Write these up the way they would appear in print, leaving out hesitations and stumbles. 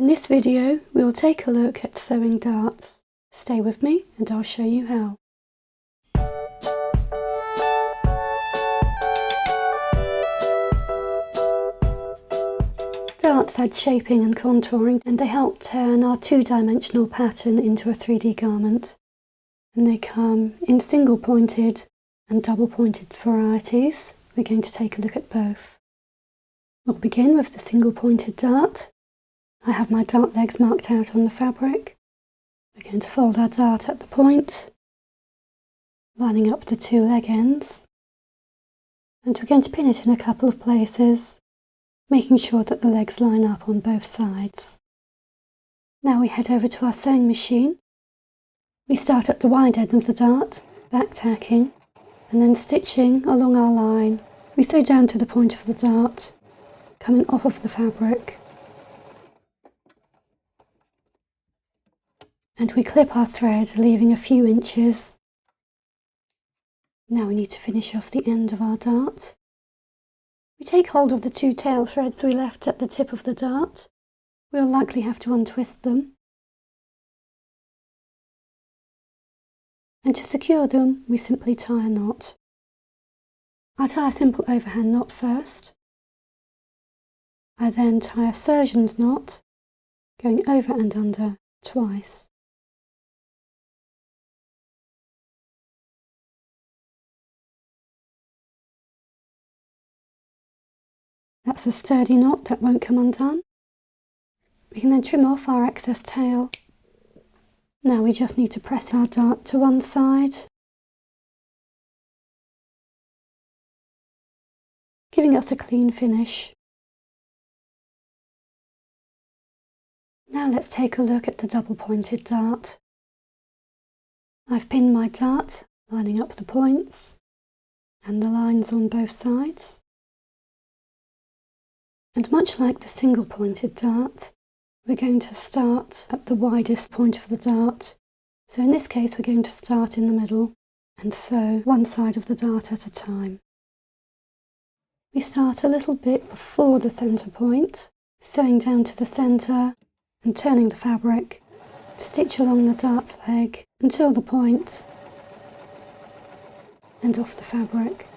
In this video, we'll take a look at sewing darts. Stay with me and I'll show you how. Darts add shaping and contouring, and they help turn our two-dimensional pattern into a 3D garment. And they come in single pointed and double pointed varieties. We're going to take a look at both. We'll begin with the single pointed dart. I have my dart legs marked out on the fabric. We're going to fold our dart at the point, lining up the two leg ends, and we're going to pin it in a couple of places, making sure that the legs line up on both sides. Now we head over to our sewing machine. We start at the wide end of the dart, back tacking, and then stitching along our line. We sew down to the point of the dart, coming off of the fabric. And we clip our thread, leaving a few inches. Now we need to finish off the end of our dart. We take hold of the two tail threads we left at the tip of the dart. We'll likely have to untwist them. And to secure them, we simply tie a knot. I tie a simple overhand knot first. I then tie a sergeant's knot, going over and under twice. That's a sturdy knot that won't come undone. We can then trim off our excess tail. Now we just need to press our dart to one side, giving us a clean finish. Now let's take a look at the double pointed dart. I've pinned my dart, lining up the points and the lines on both sides. And much like the single pointed dart, we're going to start at the widest point of the dart. So in this case we're going to start in the middle and sew one side of the dart at a time. We start a little bit before the centre point, sewing down to the centre and turning the fabric to stitch along the dart leg until the point and off the fabric,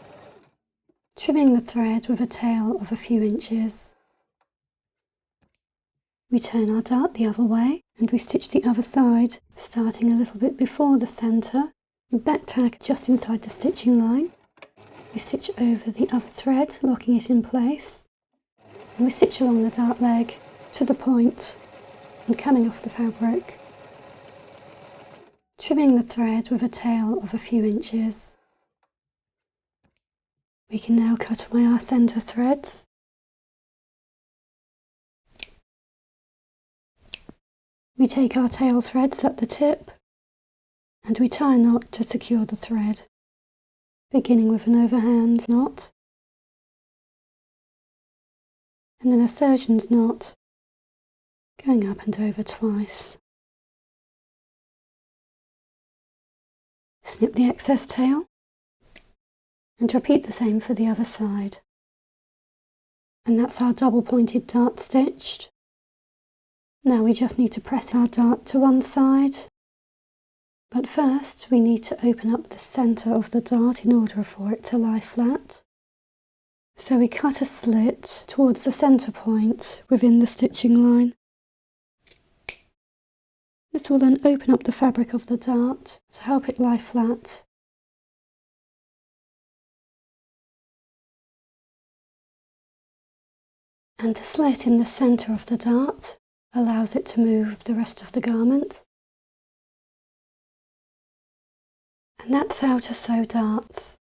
trimming the thread with a tail of a few inches. We turn our dart the other way and we stitch the other side, starting a little bit before the centre. We back tack just inside the stitching line. We stitch over the other thread, locking it in place, and we stitch along the dart leg to the point and coming off the fabric, trimming the thread with a tail of a few inches. We can now cut away our centre threads. We take our tail threads at the tip and we tie a knot to secure the thread, beginning with an overhand knot and then a sergeant's knot, going up and over twice. Snip the excess tail and repeat the same for the other side. And that's our double pointed dart stitched. Now we just need to press our dart to one side, but first we need to open up the centre of the dart in order for it to lie flat. So we cut a slit towards the centre point within the stitching line. This will then open up the fabric of the dart to help it lie flat. And a slit in the centre of the dart allows it to move the rest of the garment. And that's how to sew darts.